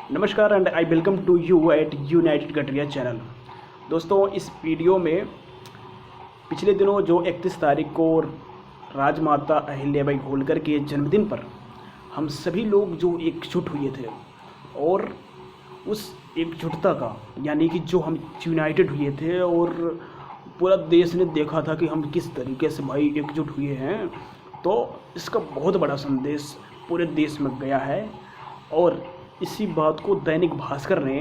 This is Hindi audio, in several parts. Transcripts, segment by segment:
नमस्कार and I welcome to you at united Kataria channel. दोस्तों, इस वीडियो में पिछले दिनों जो 31 तारीख को राजमाता अहिल्याबाई होलकर के जन्मदिन पर हम सभी लोग जो एकजुट हुए थे और उस एकजुटता का यानी कि जो हम यूनाइटेड हुए थे और पूरा देश ने देखा था कि हम किस तरीके से भाई एकजुट हुए हैं, तो इसका बहुत बड़ा संदेश पूरे देश में गया है। और इसी बात को दैनिक भास्कर ने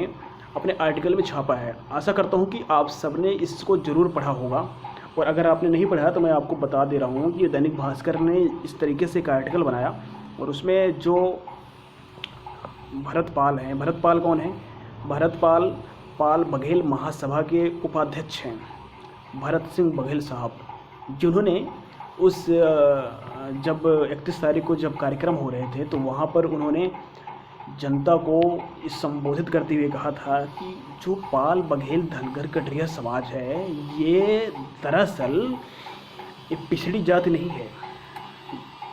अपने आर्टिकल में छापा है। आशा करता हूँ कि आप सबने इसको ज़रूर पढ़ा होगा, और अगर आपने नहीं पढ़ा तो मैं आपको बता दे रहा हूँ कि दैनिक भास्कर ने इस तरीके से एक आर्टिकल बनाया और उसमें जो भरतपाल हैं, भरतपाल कौन है? भरतपाल पाल बघेल महासभा के उपाध्यक्ष हैं, भरत सिंह बघेल साहब, जिन्होंने उस जब 31 तारीख को जब कार्यक्रम हो रहे थे तो वहाँ पर उन्होंने जनता को संबोधित करते हुए कहा था कि जो पाल बघेल धनगर कटरिया समाज है, ये दरअसल एक पिछड़ी जाति नहीं है।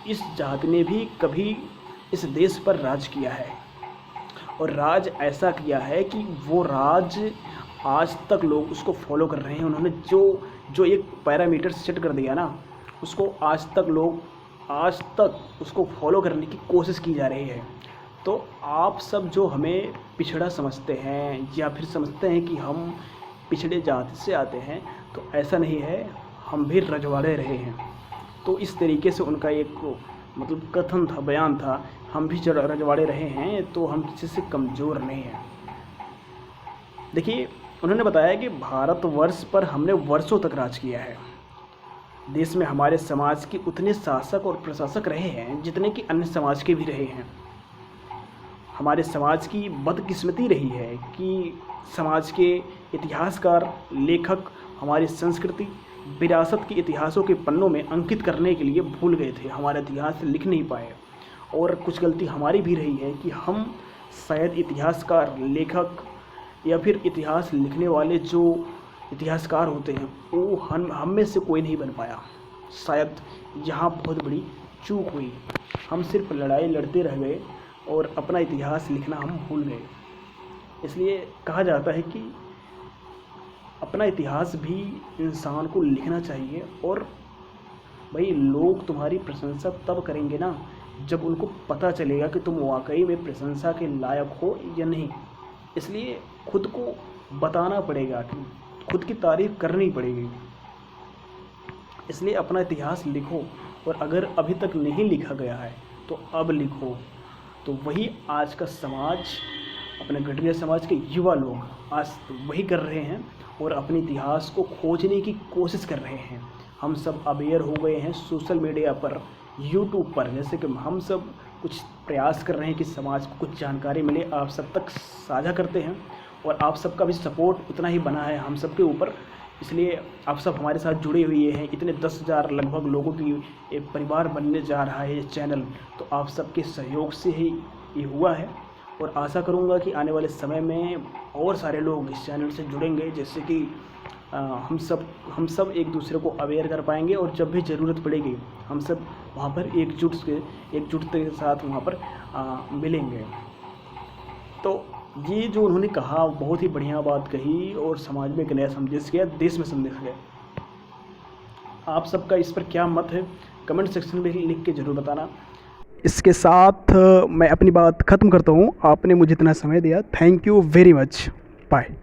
इस जाति ने भी कभी इस देश पर राज किया है और राज ऐसा किया है कि वो राज आज तक लोग उसको फॉलो कर रहे हैं। उन्होंने जो एक पैरामीटर सेट कर दिया ना, उसको आज तक उसको फॉलो करने की कोशिश की जा रही है। तो आप सब जो हमें पिछड़ा समझते हैं या फिर समझते हैं कि हम पिछड़े जाति से आते हैं, तो ऐसा नहीं है, हम भी रजवाड़े रहे हैं। तो इस तरीके से उनका एक कथन था, बयान था, हम भी रजवाड़े रहे हैं तो हम किसी से कमज़ोर नहीं हैं। देखिए, उन्होंने बताया कि भारतवर्ष पर हमने वर्षों तक राज किया है। देश में हमारे समाज के उतने शासक और प्रशासक रहे हैं जितने कि अन्य समाज के भी रहे हैं। हमारे समाज की बदकिस्मती रही है कि समाज के इतिहासकार, लेखक हमारी संस्कृति, विरासत के इतिहासों के पन्नों में अंकित करने के लिए भूल गए थे, हमारा इतिहास लिख नहीं पाए। और कुछ गलती हमारी भी रही है कि हम शायद इतिहासकार, लेखक या फिर इतिहास लिखने वाले जो इतिहासकार होते हैं वो हम में से कोई नहीं बन पाया। शायद यहाँ बहुत बड़ी चूक हुई। हम सिर्फ लड़ाई लड़ते रह गए और अपना इतिहास लिखना हम भूल गए। इसलिए कहा जाता है कि अपना इतिहास भी इंसान को लिखना चाहिए। और भाई, लोग तुम्हारी प्रशंसा तब करेंगे ना जब उनको पता चलेगा कि तुम वाकई में प्रशंसा के लायक हो या नहीं। इसलिए खुद को बताना पड़ेगा, कि खुद की तारीफ़ करनी पड़ेगी। इसलिए अपना इतिहास लिखो, और अगर अभी तक नहीं लिखा गया है तो अब लिखो। तो वही आज का समाज, अपने कटरिया समाज के युवा लोग आज वही कर रहे हैं और अपने इतिहास को खोजने की कोशिश कर रहे हैं। हम सब अवेयर हो गए हैं सोशल मीडिया पर, यूट्यूब पर, जैसे कि हम सब कुछ प्रयास कर रहे हैं कि समाज को कुछ जानकारी मिले, आप सब तक साझा करते हैं। और आप सबका भी सपोर्ट उतना ही बना है हम सब के ऊपर, इसलिए आप सब हमारे साथ जुड़े हुए हैं। इतने 10,000 लगभग लोगों की एक परिवार बनने जा रहा है ये चैनल, तो आप सबके सहयोग से ही ये हुआ है। और आशा करूँगा कि आने वाले समय में और सारे लोग इस चैनल से जुड़ेंगे, जैसे कि हम सब एक दूसरे को अवेयर कर पाएंगे। और जब भी ज़रूरत पड़ेगी हम सब वहाँ पर एकजुटते के साथ वहाँ पर मिलेंगे। तो ये जो उन्होंने कहा, बहुत ही बढ़िया बात कही और समाज में एक नया संदेश गया, देश में संदेश गया। आप सबका इस पर क्या मत है, कमेंट सेक्शन में लिख के ज़रूर बताना। इसके साथ मैं अपनी बात ख़त्म करता हूँ। आपने मुझे इतना समय दिया, thank you very much, bye.